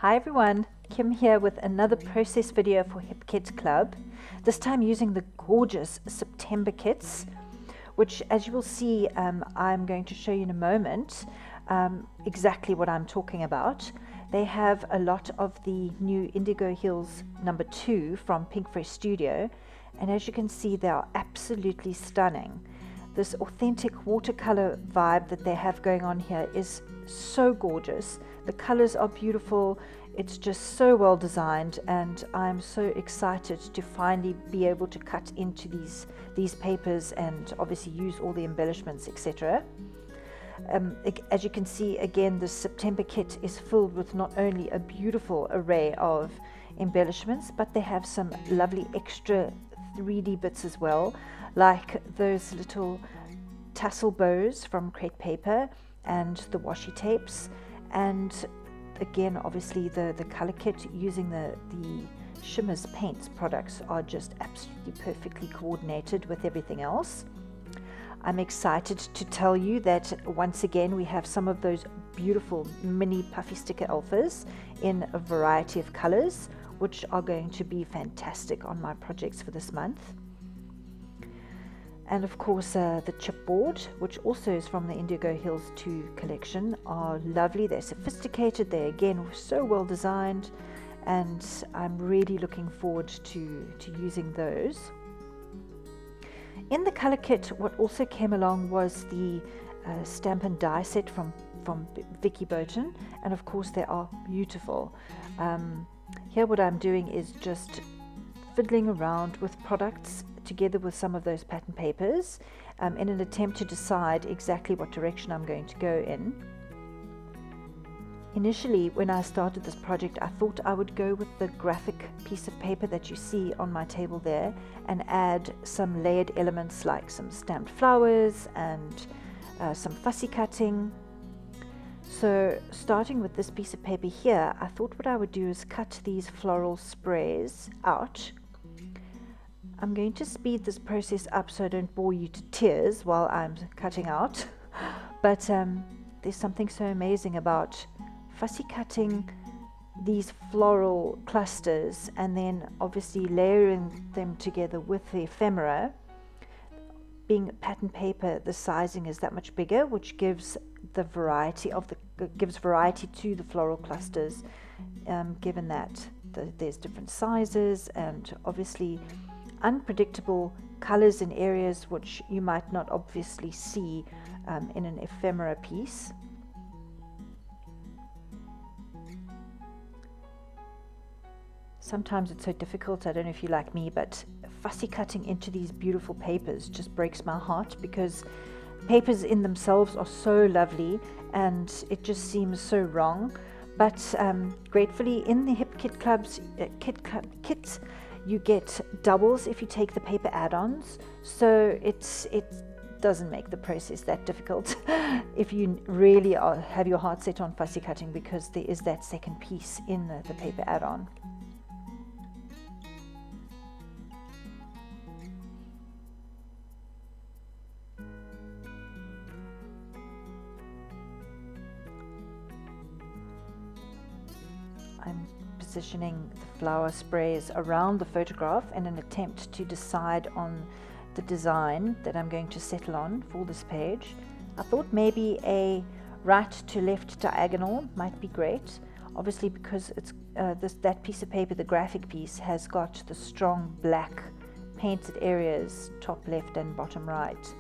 Hi everyone, Kim here with another process video for Hip Kids Club, this time using the gorgeous September kits, which as you will see I'm going to show you in a moment exactly what I'm talking about. They have a lot of the new Indigo Hills #2 from Pink Fresh Studio, and as you can see they are absolutely stunning. This authentic watercolor vibe that they have going on here is so gorgeous. The colors are beautiful. It's just so well designed, and I'm so excited to finally be able to cut into these papers and obviously use all the embellishments, etc. As you can see, again, the September kit is filled with not only a beautiful array of embellishments, but they have some lovely extra 3D bits as well, like those little tassel bows from crepe paper and the washi tapes, and again obviously the color kit using the Shimmers Paints products are just absolutely perfectly coordinated with everything else. I'm excited to tell you that once again we have some of those beautiful mini puffy sticker alphas in a variety of colors, which are going to be fantastic on my projects for this month. And of course the chipboard, which also is from the Indigo Hills 2 collection, are lovely. They're sophisticated, they're again so well designed, and I'm really looking forward to using those. In the color kit, what also came along was the stamp and die set from Vicky Burton, and of course they are beautiful. Here what I'm doing is just fiddling around with products together with some of those pattern papers in an attempt to decide exactly what direction I'm going to go in. Initially, when I started this project, I thought I would go with the graphic piece of paper that you see on my table there and add some layered elements like some stamped flowers and some fussy cutting. So starting with this piece of paper here, I thought what I would do is cut these floral sprays out. I'm going to speed this process up so I don't bore you to tears while I'm cutting out, but there's something so amazing about fussy cutting these floral clusters and then obviously layering them together with the ephemera. Being pattern paper, the sizing is that much bigger, which gives the variety to the floral clusters, given that there's different sizes and obviously unpredictable colors in areas which you might not obviously see in an ephemera piece. Sometimes it's so difficult, I don't know if you like me, but fussy cutting into these beautiful papers just breaks my heart, because papers in themselves are so lovely and it just seems so wrong. But gratefully in the Hip Kit Club's kits you get doubles if you take the paper add-ons, so it doesn't make the process that difficult if you really have your heart set on fussy cutting, because there is that second piece in the paper add-on. I'm positioning the flower sprays around the photograph in an attempt to decide on the design that I'm going to settle on for this page. I thought maybe a right to left diagonal might be great, obviously because it's that piece of paper, the graphic piece, has got the strong black painted areas top left and bottom right.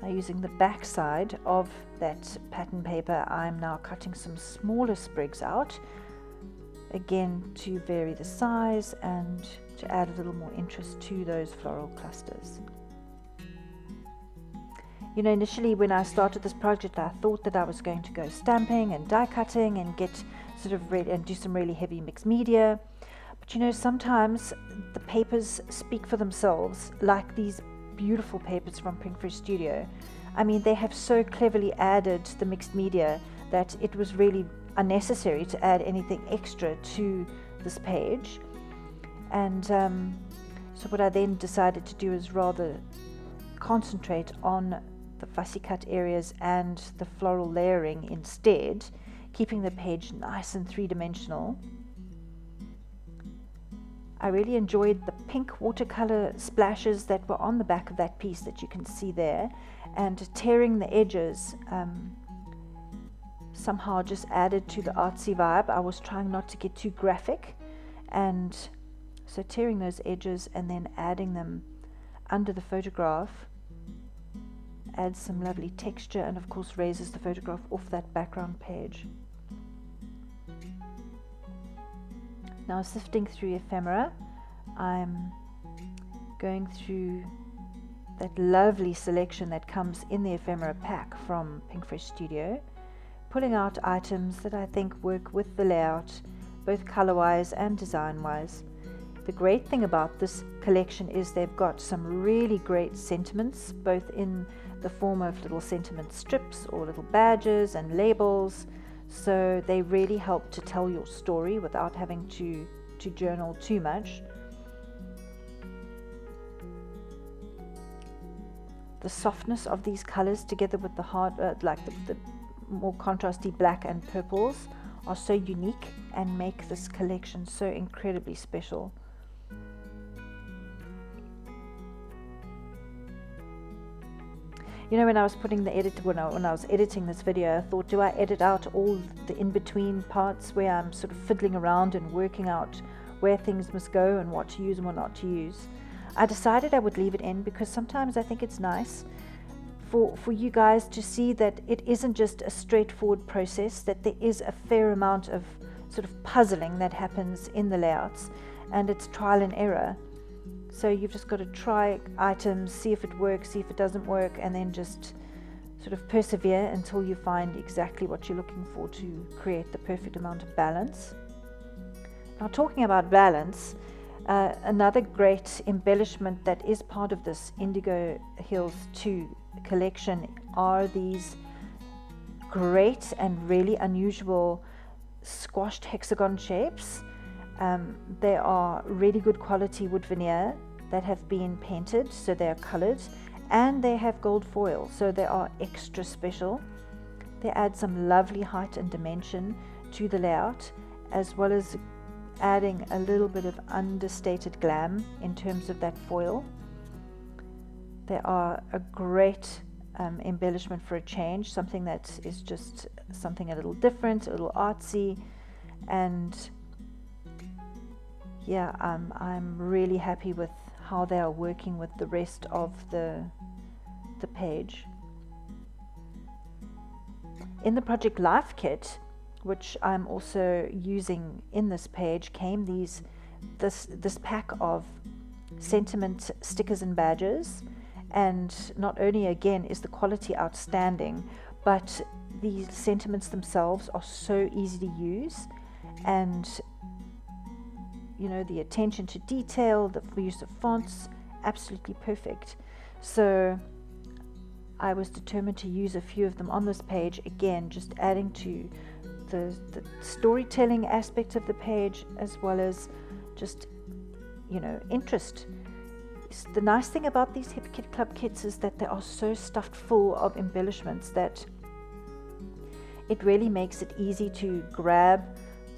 Now, using the back side of that pattern paper, I'm now cutting some smaller sprigs out, again to vary the size and to add a little more interest to those floral clusters. You know, initially when I started this project, I thought that I was going to go stamping and die cutting and get sort of ready and do some really heavy mixed media, but you know, sometimes the papers speak for themselves, like these beautiful papers from Pink Fresh Studio. I mean, they have so cleverly added the mixed media that it was really unnecessary to add anything extra to this page. And so what I then decided to do is rather concentrate on the fussy cut areas and the floral layering instead, keeping the page nice and three-dimensional. I really enjoyed the pink watercolor splashes that were on the back of that piece that you can see there, and tearing the edges somehow just added to the artsy vibe. I was trying not to get too graphic, and so tearing those edges and then adding them under the photograph adds some lovely texture, and of course raises the photograph off that background page. Now, sifting through ephemera, I'm going through that lovely selection that comes in the ephemera pack from Pinkfresh Studio, pulling out items that I think work with the layout, both color-wise and design-wise. The great thing about this collection is they've got some really great sentiments, both in the form of little sentiment strips or little badges and labels, so they really help to tell your story without having to journal too much. The softness of these colors together with the hard, like the more contrasty black and purples, are so unique and make this collection so incredibly special. You know, when I was putting the when I was editing this video, I thought, do I edit out all the in-between parts where I'm sort of fiddling around and working out where things must go and what to use and what not to use? I decided I would leave it in because sometimes I think it's nice for you guys to see that it isn't just a straightforward process, that there is a fair amount of sort of puzzling that happens in the layouts, and it's trial and error. So you've just got to try items, see if it works, see if it doesn't work, and then just sort of persevere until you find exactly what you're looking for to create the perfect amount of balance. Now, talking about balance, another great embellishment that is part of this Indigo Hills 2 collection are these great and really unusual squashed hexagon shapes. They are really good quality wood veneer that have been painted, so they are colored, and they have gold foil, so they are extra special. They add some lovely height and dimension to the layout, as well as adding a little bit of understated glam in terms of that foil. They are a great embellishment for a change, something that is just something a little different, a little artsy, and yeah, I'm really happy with how they are working with the rest of the page. In the Project Life kit, which I'm also using in this page, came this pack of sentiment stickers and badges, and not only again is the quality outstanding, but the sentiments themselves are so easy to use, and you know, the attention to detail, the use of fonts, absolutely perfect. So I was determined to use a few of them on this page, again just adding to the storytelling aspect of the page, as well as just, you know, interest. The nice thing about these Hip Kit Club kits is that they are so stuffed full of embellishments that it really makes it easy to grab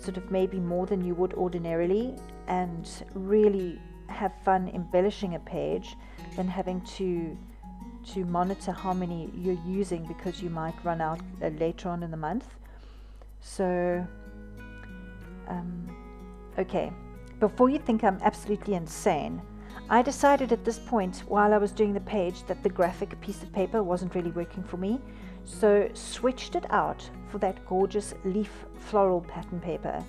sort of maybe more than you would ordinarily, and really have fun embellishing a page than having to monitor how many you're using, because you might run out later on in the month. So okay, before you think I'm absolutely insane, I decided at this point while I was doing the page that the graphic piece of paper wasn't really working for me, so switched it out for that gorgeous leaf floral pattern paper.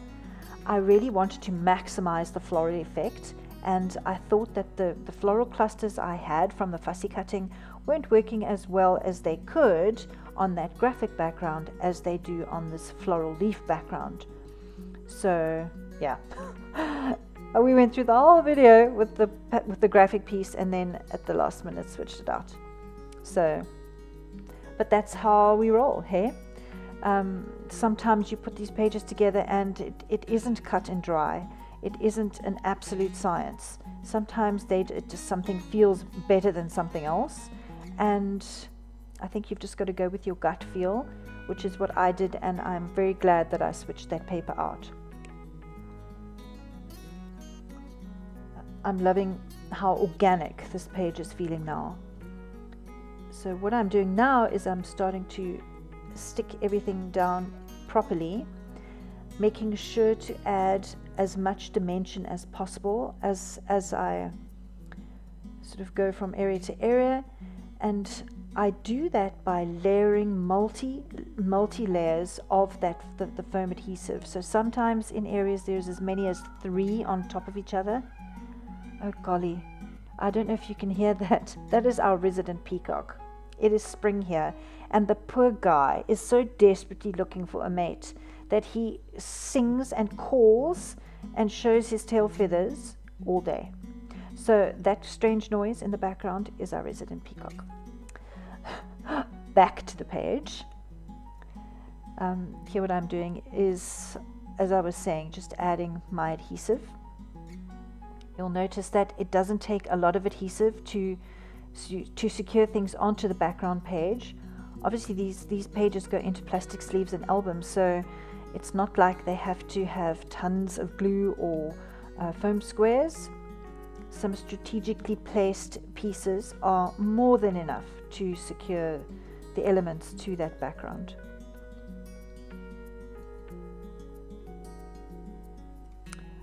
I really wanted to maximize the floral effect, and I thought that the floral clusters I had from the fussy cutting weren't working as well as they could on that graphic background as they do on this floral leaf background. So yeah, we went through the whole video with the graphic piece, and then at the last minute switched it out. So, but that's how we roll, hey? Sometimes you put these pages together and it isn't cut and dry. It isn't an absolute science. Sometimes it just something feels better than something else, and I think you've just got to go with your gut feel, which is what I did, and I'm very glad that I switched that paper out. I'm loving how organic this page is feeling now. So what I'm doing now is I'm starting to stick everything down properly, making sure to add as much dimension as possible as I sort of go from area to area. And I do that by layering multi layers of the foam adhesive. So sometimes in areas there's as many as 3 on top of each other. Oh golly, I don't know if you can hear that. That is our resident peacock. It is spring here, and the poor guy is so desperately looking for a mate that he sings and calls and shows his tail feathers all day. So that strange noise in the background is our resident peacock. Back to the page. Here what I'm doing is, as I was saying, just adding my adhesive. You'll notice that it doesn't take a lot of adhesive to secure things onto the background page. Obviously these pages go into plastic sleeves and albums, so it's not like they have to have tons of glue or foam squares. Some strategically placed pieces are more than enough to secure the elements to that background.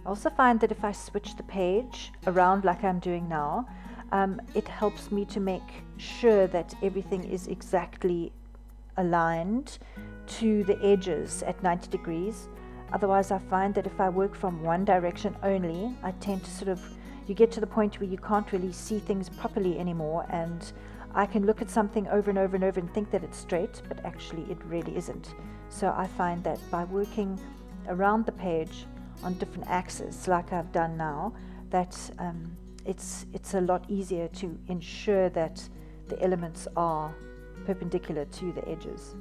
I also find that if I switch the page around like I'm doing now, it helps me to make sure that everything is exactly aligned to the edges at 90 degrees. Otherwise, I find that if I work from one direction only, I tend to you get to the point where you can't really see things properly anymore, and I can look at something over and over and over and think that it's straight, but actually it really isn't. So I find that by working around the page on different axes, like I've done now, that it's a lot easier to ensure that the elements are perpendicular to the edges.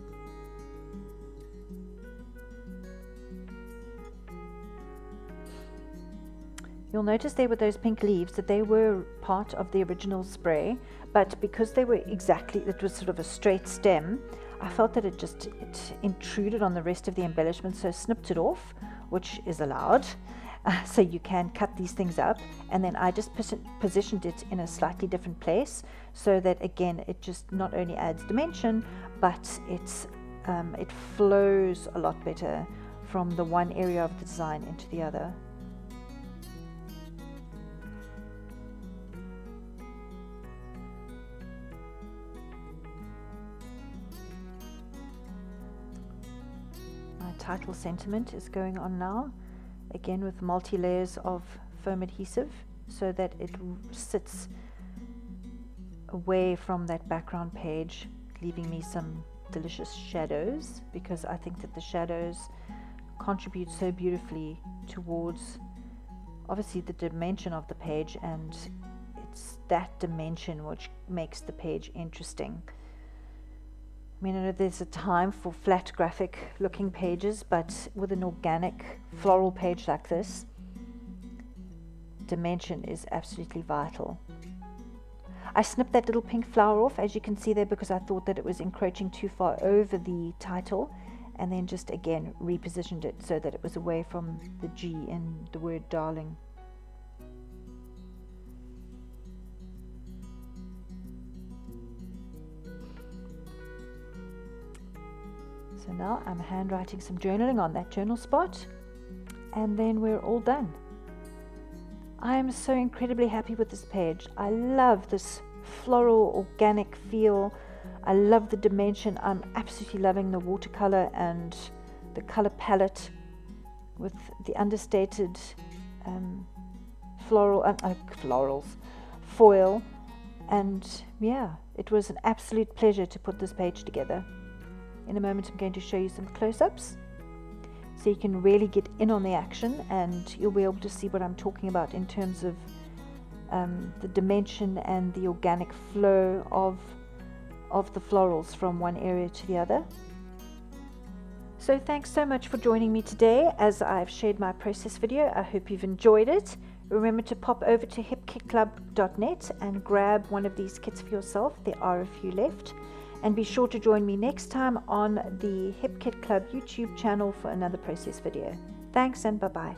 You'll notice there with those pink leaves that they were part of the original spray, but because they were it was sort of a straight stem, I felt that it intruded on the rest of the embellishment, so I snipped it off, which is allowed. So you can cut these things up, and then I just positioned it in a slightly different place, so that again it just not only adds dimension, but it flows a lot better from the one area of the design into the other. My title sentiment is going on now, again with multi-layers of foam adhesive, so that it sits away from that background page, leaving me some delicious shadows, because I think that the shadows contribute so beautifully towards obviously the dimension of the page, and it's that dimension which makes the page interesting. I mean, I know there's a time for flat graphic looking pages, but with an organic floral page like this, dimension is absolutely vital. I snipped that little pink flower off, as you can see there, because I thought that it was encroaching too far over the title, and then just again repositioned it so that it was away from the G in the word darling. So now I'm handwriting some journaling on that journal spot, and then we're all done. I am so incredibly happy with this page. I love this floral organic feel. I love the dimension. I'm absolutely loving the watercolor and the color palette with the understated florals foil, and yeah, it was an absolute pleasure to put this page together. In a moment I'm going to show you some close-ups so you can really get in on the action, and you'll be able to see what I'm talking about in terms of the dimension and the organic flow of the florals from one area to the other. So thanks so much for joining me today as I've shared my process video. I hope you've enjoyed it. Remember to pop over to hipkitclub.net and grab one of these kits for yourself. There are a few left. And be sure to join me next time on the Hip Kit Club YouTube channel for another process video. Thanks and bye-bye.